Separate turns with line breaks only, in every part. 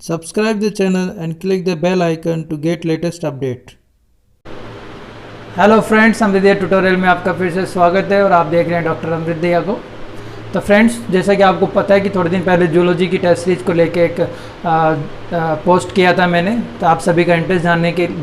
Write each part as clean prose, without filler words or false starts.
Subscribe the channel and click the bell icon to get latest update.
Hello friends, Amrit tutorial में आपका फिर से स्वागत है और आप देख रहे हैं डॉक्टर अमृत को। तो फ्रेंड्स, जैसा कि आपको पता है कि थोड़े दिन पहले जूलॉजी की टेस्ट सीरीज को लेके एक पोस्ट किया था मैंने, तो आप सभी का इंटरेस्ट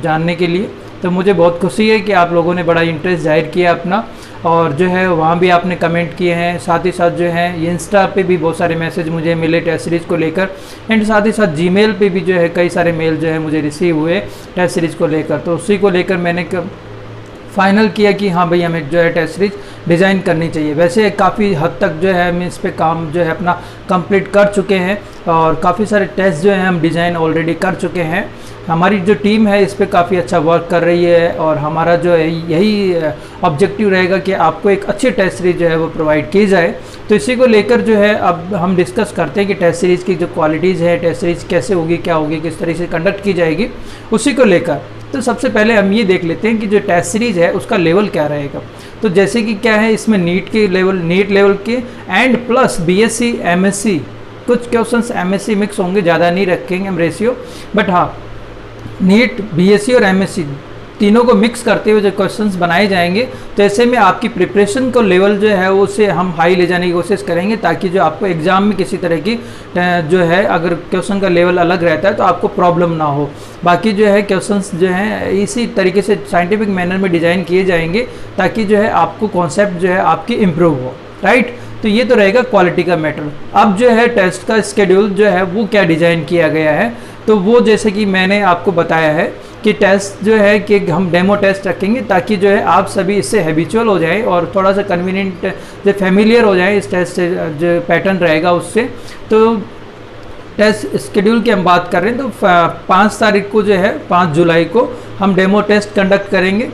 जानने के लिए तो मुझे बहुत खुशी है कि आप लोगों ने बड़ा इंटरेस्ट जाहिर किया अपना, और जो है वहाँ भी आपने कमेंट किए हैं। साथ ही साथ जो है इंस्टा पे भी बहुत सारे मैसेज मुझे मिले टेस्ट सीरीज़ को लेकर, एंड साथ ही साथ जीमेल पे भी जो है कई सारे मेल जो है मुझे रिसीव हुए टेस्ट सीरीज़ को लेकर। तो उसी को लेकर मैंने फाइनल किया कि हाँ भाई, हमें जो है टेस्ट सीरीज डिज़ाइन करनी चाहिए। वैसे काफ़ी हद तक जो है हम इस पे काम जो है अपना कंप्लीट कर चुके हैं और काफ़ी सारे टेस्ट जो हैं हम डिज़ाइन ऑलरेडी कर चुके हैं। हमारी जो टीम है इस पे काफ़ी अच्छा वर्क कर रही है और हमारा जो है यही ऑब्जेक्टिव रहेगा कि आपको एक अच्छी टेस्ट सीरीज जो है वो प्रोवाइड की जाए। तो इसी को लेकर जो है अब हम डिस्कस करते हैं कि टेस्ट सीरीज़ की जो क्वालिटीज़ है, टेस्ट सीरीज़ कैसे होगी, क्या होगी, किस तरीके से कंडक्ट की जाएगी, उसी को लेकर। तो सबसे पहले हम ये देख लेते हैं कि जो टेस्ट सीरीज़ है उसका लेवल क्या रहेगा। तो जैसे कि क्या है, इसमें नीट लेवल के एंड प्लस बीएससी एमएससी, कुछ क्वेश्चंस एमएससी मिक्स होंगे, ज़्यादा नहीं रखेंगे हम रेशियो, बट हाँ नीट, बीएससी और एमएससी तीनों को मिक्स करते हुए जो क्वेश्चंस बनाए जाएंगे, तो ऐसे में आपकी प्रिपरेशन को लेवल जो है उसे हम हाई ले जाने की कोशिश करेंगे, ताकि जो आपको एग्ज़ाम में किसी तरह की जो है अगर क्वेश्चन का लेवल अलग रहता है तो आपको प्रॉब्लम ना हो। बाकी जो है क्वेश्चंस जो हैं इसी तरीके से साइंटिफिक मैनर में डिज़ाइन किए जाएंगे, ताकि जो है आपको कॉन्सेप्ट जो है आपकी इम्प्रूव हो, राइट। तो ये तो रहेगा क्वालिटी का मैटर। अब जो है टेस्ट का स्केड्यूल जो है वो क्या डिज़ाइन किया गया है, तो वो जैसे कि मैंने आपको बताया है कि टेस्ट जो है कि हम डेमो टेस्ट रखेंगे, ताकि जो है आप सभी इससे हैबिचुअल हो जाएं और थोड़ा सा कन्वीनियंट जो फेमिलियर हो जाएं इस टेस्ट से, जो पैटर्न रहेगा उससे। तो टेस्ट स्केड्यूल की हम बात कर रहे हैं तो 5 तारीख को जो है 5 जुलाई को हम डेमो टेस्ट कंडक्ट करेंगे।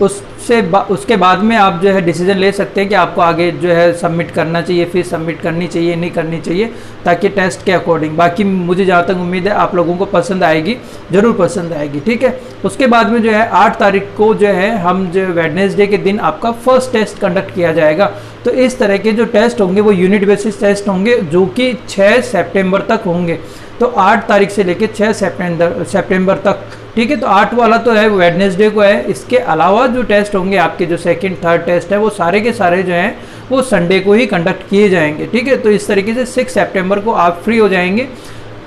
उसके बाद में आप जो है डिसीजन ले सकते हैं कि आपको आगे जो है सबमिट करना चाहिए, फीस सबमिट करनी चाहिए, नहीं करनी चाहिए, ताकि टेस्ट के अकॉर्डिंग। बाकी मुझे जहाँ तक उम्मीद है आप लोगों को पसंद आएगी, ज़रूर पसंद आएगी, ठीक है। उसके बाद में जो है 8 तारीख को जो है हम जो वेडनेसडे के दिन आपका फर्स्ट टेस्ट कंडक्ट किया जाएगा। तो इस तरह के जो टेस्ट होंगे वो यूनिट बेसिस टेस्ट होंगे, जो कि 6 सितंबर तक होंगे। तो 8 तारीख से लेकर 6 सितंबर तक, ठीक है। तो 8 वाला तो है वेडनेसडे को है। इसके अलावा जो टेस्ट होंगे आपके, जो सेकंड थर्ड टेस्ट है, वो सारे के सारे जो हैं वो संडे को ही कंडक्ट किए जाएंगे, ठीक है। तो इस तरीके से 6 सितंबर को आप फ्री हो जाएंगे।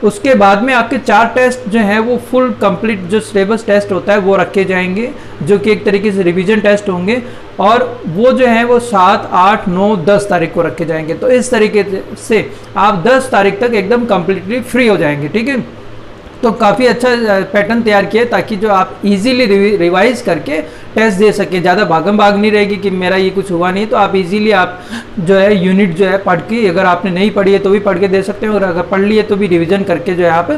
उसके बाद में आपके 4 टेस्ट जो हैं वो फुल कंप्लीट जो सिलेबस टेस्ट होता है वो रखे जाएंगे, जो कि एक तरीके से रिवीजन टेस्ट होंगे, और वो जो है वो 7, 8, 9, 10 तारीख को रखे जाएंगे। तो इस तरीके से आप 10 तारीख तक एकदम कम्प्लीटली फ्री हो जाएंगे, ठीक है। तो काफ़ी अच्छा पैटर्न तैयार किया, ताकि जो आप इजीली रिवाइज करके टेस्ट दे सकें। ज़्यादा भागम भाग नहीं रहेगी कि मेरा ये कुछ हुआ नहीं, तो आप इजीली आप जो है यूनिट जो है पढ़ के, अगर आपने नहीं पढ़ी है तो भी पढ़ के दे सकते हैं, और अगर पढ़ ली है तो भी रिवीजन करके जो है आप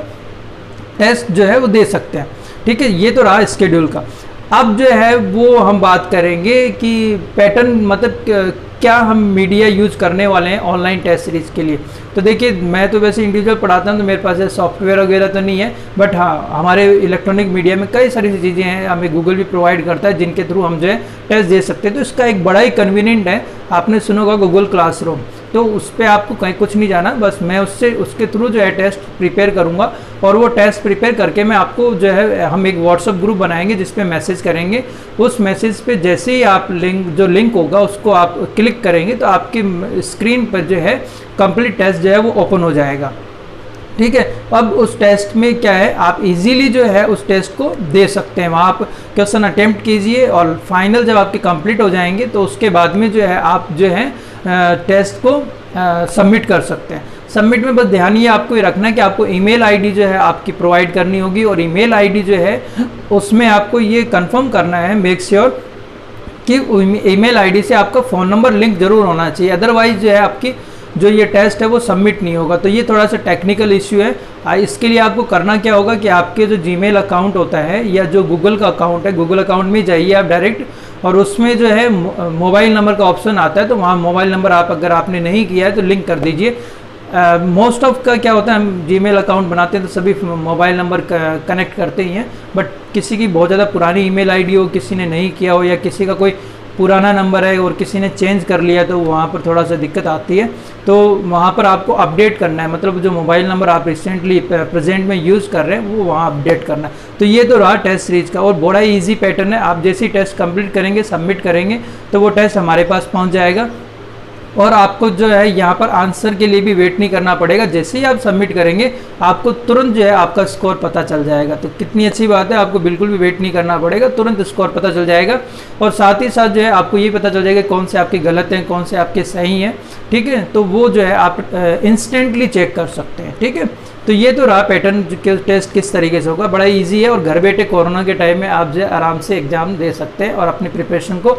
टेस्ट जो है वो दे सकते हैं, ठीक है। ये तो रहा स्केड्यूल का। अब जो है वो हम बात करेंगे कि पैटर्न, मतलब क्या हम मीडिया यूज़ करने वाले हैं ऑनलाइन टेस्ट सीरीज़ के लिए। तो देखिए, मैं तो वैसे इंडिविजुअल पढ़ाता हूँ तो मेरे पास सॉफ्टवेयर वगैरह तो नहीं है, बट हाँ हमारे इलेक्ट्रॉनिक मीडिया में कई सारी चीज़ें हैं, हमें गूगल भी प्रोवाइड करता है, जिनके थ्रू हम जो है टेस्ट दे सकते हैं। तो इसका एक बड़ा ही कन्वीनियंट है, आपने सुना होगा गूगल क्लासरूम। तो उस पर आपको कहीं कुछ नहीं जाना, बस मैं उसके थ्रू जो है टेस्ट प्रिपेयर करूँगा, और वो टेस्ट प्रिपेयर करके मैं आपको जो है, हम एक व्हाट्सअप ग्रुप बनाएंगे जिस पे मैसेज करेंगे। उस मैसेज पे जैसे ही आप लिंक होगा उसको आप क्लिक करेंगे तो आपकी स्क्रीन पर जो है कंप्लीट टेस्ट जो है वो ओपन हो जाएगा, ठीक है। अब उस टेस्ट में क्या है, आप इजीली जो है उस टेस्ट को दे सकते हैं। वहाँ आप क्वेश्चन अटेम्प्ट कीजिए, और फाइनल जब आपके कंप्लीट हो जाएंगे तो उसके बाद में जो है आप जो है टेस्ट को सबमिट कर सकते हैं। सबमिट में बस ध्यान ये आपको ये रखना है कि आपको ईमेल आईडी जो है आपकी प्रोवाइड करनी होगी, और ईमेल आईडी जो है उसमें आपको ये कंफर्म करना है, मेक श्योर कि ईमेल आईडी से आपका फ़ोन नंबर लिंक जरूर होना चाहिए, अदरवाइज जो है आपकी जो ये टेस्ट है वो सबमिट नहीं होगा। तो ये थोड़ा सा टेक्निकल इश्यू है। इसके लिए आपको करना क्या होगा कि आपके जो जीमेल अकाउंट होता है या जो गूगल का अकाउंट है, गूगल अकाउंट में जाइए आप डायरेक्ट, और उसमें जो है मोबाइल नंबर का ऑप्शन आता है, तो वहाँ मोबाइल नंबर आप अगर आपने नहीं किया है तो लिंक कर दीजिए। मोस्ट ऑफ का क्या होता है, हम जीमेल अकाउंट बनाते हैं तो सभी मोबाइल नंबर कनेक्ट करते ही हैं, बट किसी की बहुत ज़्यादा पुरानी ईमेल आईडी हो, किसी ने नहीं किया हो, या किसी का कोई पुराना नंबर है और किसी ने चेंज कर लिया तो वहाँ पर थोड़ा सा दिक्कत आती है। तो वहाँ पर आपको अपडेट करना है, मतलब जो मोबाइल नंबर आप रिसेंटली प्रेजेंट में यूज़ कर रहे हैं वो वहाँ अपडेट करना है। तो ये तो रहा टेस्ट सीरीज का, और बड़ा ईजी पैटर्न है। आप जैसे ही टेस्ट कंप्लीट करेंगे, सबमिट करेंगे, तो वो टेस्ट हमारे पास पहुँच जाएगा और आपको जो है यहाँ पर आंसर के लिए भी वेट नहीं करना पड़ेगा। जैसे ही आप सबमिट करेंगे आपको तुरंत जो है आपका स्कोर पता चल जाएगा। तो कितनी अच्छी बात है, आपको बिल्कुल भी वेट नहीं करना पड़ेगा, तुरंत स्कोर पता चल जाएगा। और साथ ही साथ जो है आपको ये पता चल जाएगा कौन से आपके गलत हैं, कौन से आपके सही हैं, ठीक है। तो वो जो है आप इंस्टेंटली चेक कर सकते हैं, ठीक है। तो ये तो रहा पैटर्न कि टेस्ट किस तरीके से होगा, बड़ा इजी है और घर बैठे कोरोना के टाइम में आप जो है आराम से एग्ज़ाम दे सकते हैं और अपनी प्रिपरेशन को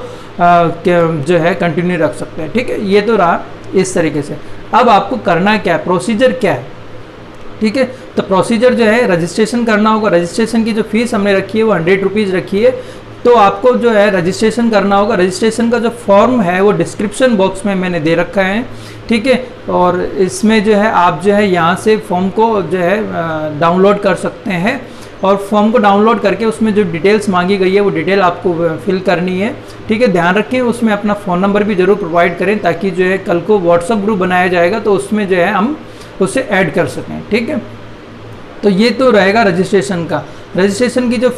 जो है कंटिन्यू रख सकते हैं, ठीक है। ये तो रहा इस तरीके से। अब आपको करना क्या है, प्रोसीजर क्या है, ठीक है। तो प्रोसीजर जो है रजिस्ट्रेशन करना होगा। रजिस्ट्रेशन की जो फीस हमने रखी है वो 100 रुपीज़ रखी है। तो आपको जो है रजिस्ट्रेशन करना होगा। रजिस्ट्रेशन का जो फॉर्म है वो डिस्क्रिप्शन बॉक्स में मैंने दे रखा है, ठीक है। और इसमें जो है आप जो है यहाँ से फॉर्म को जो है डाउनलोड कर सकते हैं और फॉर्म को डाउनलोड करके उसमें जो डिटेल्स मांगी गई है वो डिटेल आपको फिल करनी है, ठीक है। ध्यान रखें उसमें अपना फ़ोन नंबर भी ज़रूर प्रोवाइड करें ताकि जो है कल को व्हाट्सअप ग्रुप बनाया जाएगा तो उसमें जो है हम उसे ऐड कर सकें, ठीक है। तो ये तो रहेगा रजिस्ट्रेशन का। रजिस्ट्रेशन की जो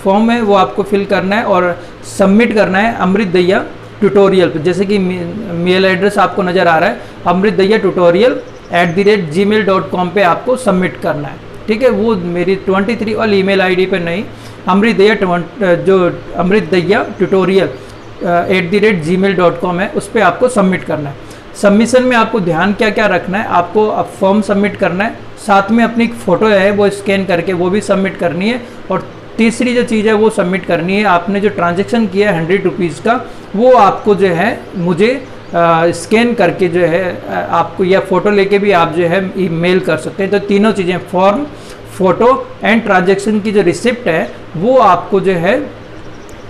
फॉर्म है वो आपको फिल करना है और सबमिट करना है अमृत दहिया ट्यूटोरियल पर। जैसे कि मेल एड्रेस आपको नज़र आ रहा है, अमृत दहिया ट्यूटोरियल @gmail.com पे आपको सबमिट करना है, ठीक है। वो मेरी 23 वाली ईमेल आईडी पे नहीं, अमृत दहिया ट्यूटोरियल @gmail.com है, उस पर आपको सबमिट करना है। सबमिशन में आपको ध्यान क्या क्या रखना है, आपको अब फॉर्म सबमिट करना है, साथ में अपनी फ़ोटो है वो स्कैन करके वो भी सबमिट करनी है, और तीसरी जो चीज़ है वो सबमिट करनी है, आपने जो ट्रांजैक्शन किया है 100 रुपीज़ का वो आपको जो है मुझे स्कैन करके जो है आपको, या फ़ोटो लेके भी आप जो है ईमेल कर सकते हैं। तो तीनों चीज़ें, फॉर्म, फ़ोटो एंड ट्रांजैक्शन की जो रिसिप्ट है वो आपको जो है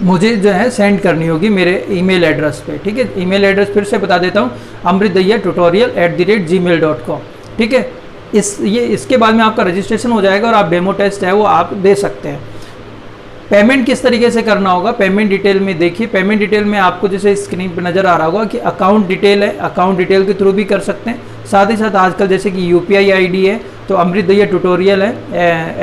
मुझे जो है सेंड करनी होगी मेरे ईमेल एड्रेस पे, ठीक है। ईमेल एड्रेस फिर से बता देता हूँ, amritdaiya@gmail.com, ठीक है। इसके बाद में आपका रजिस्ट्रेशन हो जाएगा और आप डेमो टेस्ट है वो आप दे सकते हैं। पेमेंट किस तरीके से करना होगा, पेमेंट डिटेल में देखिए। पेमेंट डिटेल में आपको जैसे स्क्रीन पर नज़र आ रहा होगा कि अकाउंट डिटेल है, अकाउंट डिटेल के थ्रू भी कर सकते हैं। साथ ही साथ आजकल जैसे कि UPI ID है, तो अमृत दहिया ट्यूटोरियल है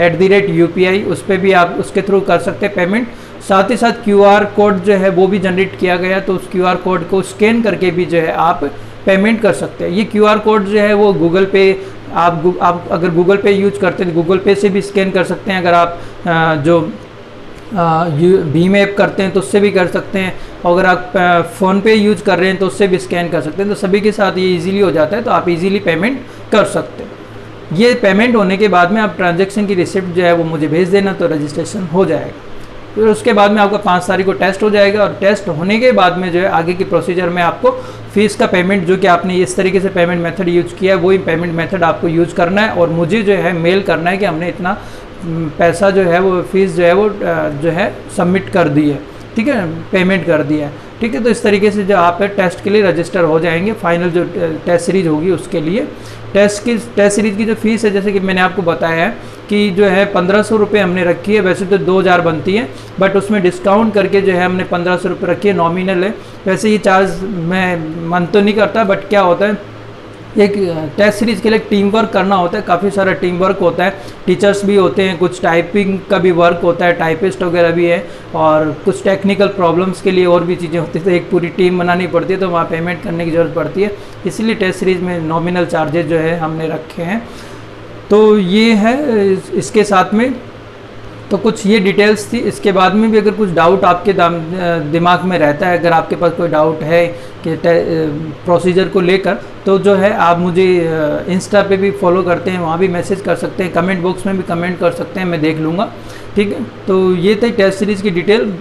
@UPI, उस पर भी आप उसके थ्रू कर सकते हैं पेमेंट। साथ ही साथ QR कोड जो है वो भी जनरेट किया गया, तो उस QR कोड को स्कैन करके भी जो है आप पेमेंट कर सकते हैं। ये QR कोड जो है वो गूगल पे, आप अगर गूगल पे यूज करते हैं गूगल पे से भी स्कैन कर सकते हैं, अगर आप जो भीम ऐप करते हैं तो उससे भी कर सकते हैं, और अगर आप फ़ोन पे यूज कर रहे हैं तो उससे भी स्कैन कर सकते हैं। तो सभी के साथ ये इजीली हो जाता है, तो आप इजीली पेमेंट कर सकते हैं। ये पेमेंट होने के बाद में आप ट्रांजैक्शन की रिसिप्ट जो है वो मुझे भेज देना, तो रजिस्ट्रेशन हो जाएगा। फिर उसके बाद में आपका 5 तारीख को टेस्ट हो जाएगा, और टेस्ट होने के बाद में जो है आगे की प्रोसीजर में आपको फ़ीस का पेमेंट, जो कि आपने इस तरीके से पेमेंट मेथड यूज़ किया है वही पेमेंट मेथड आपको यूज़ करना है, और मुझे जो है मेल करना है कि हमने इतना पैसा जो है वो फ़ीस जो है वो जो है सबमिट कर दी है, ठीक है, पेमेंट कर दिया है, ठीक है। तो इस तरीके से जो आप टेस्ट के लिए रजिस्टर हो जाएंगे। फाइनल जो टेस्ट सीरीज होगी उसके लिए टेस्ट सीरीज़ की जो फ़ीस है, जैसे कि मैंने आपको बताया है कि जो है 1500 रुपये हमने रखी है। वैसे तो 2000 बनती है, बट उसमें डिस्काउंट करके जो है हमने 1500 रुपये रखी है, नॉमिनल है। वैसे ये चार्ज मैं मन तो नहीं करता, बट क्या होता है एक टेस्ट सीरीज़ के लिए टीम वर्क करना होता है, काफ़ी सारा टीम वर्क होता है, टीचर्स भी होते हैं, कुछ टाइपिंग का भी वर्क होता है, टाइपिस्ट वगैरह भी है, और कुछ टेक्निकल प्रॉब्लम्स के लिए और भी चीज़ें होती है, तो एक पूरी टीम बनानी पड़ती है, तो वहाँ पेमेंट करने की ज़रूरत पड़ती है। इसलिए टेस्ट सीरीज़ में नॉमिनल चार्जेज जो है हमने रखे हैं। तो ये है इसके साथ में, तो कुछ ये डिटेल्स थी। इसके बाद में भी अगर कुछ डाउट आपके दिमाग में रहता है, अगर आपके पास कोई डाउट है कि प्रोसीजर को लेकर, तो जो है आप मुझे इंस्टा पे भी फॉलो करते हैं, वहाँ भी मैसेज कर सकते हैं, कमेंट बॉक्स में भी कमेंट कर सकते हैं, मैं देख लूँगा, ठीक है। तो ये थी टेस्ट सीरीज़ की डिटेल।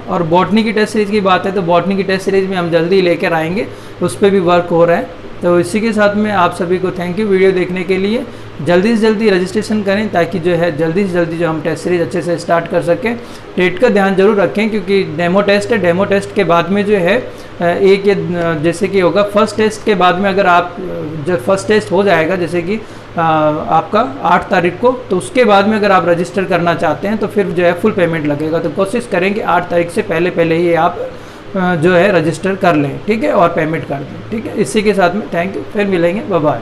और बॉटनी की टेस्ट सीरीज़ की बात है तो बॉटनी की टेस्ट सीरीज़ में हम जल्दी लेकर आएंगे, उस पर भी वर्क हो रहा है। तो इसी के साथ में आप सभी को थैंक यू वीडियो देखने के लिए। जल्दी से जल्दी रजिस्ट्रेशन करें ताकि जो है जल्दी से जल्दी जो हम टेस्ट सीरीज अच्छे से स्टार्ट कर सकें। डेट का ध्यान जरूर रखें क्योंकि डेमो टेस्ट है, डेमो टेस्ट के बाद में जो है एक जैसे कि होगा फर्स्ट टेस्ट के बाद में, अगर आप जब फर्स्ट टेस्ट हो जाएगा जैसे कि आपका 8 तारीख को, तो उसके बाद में अगर आप रजिस्टर करना चाहते हैं तो फिर जो है फुल पेमेंट लगेगा। तो कोशिश करें कि 8 तारीख से पहले ही आप जो है रजिस्टर कर लें, ठीक है, और पेमेंट कर दें, ठीक है। इसी के साथ में थैंक यू, फिर मिलेंगे, बाय बाय।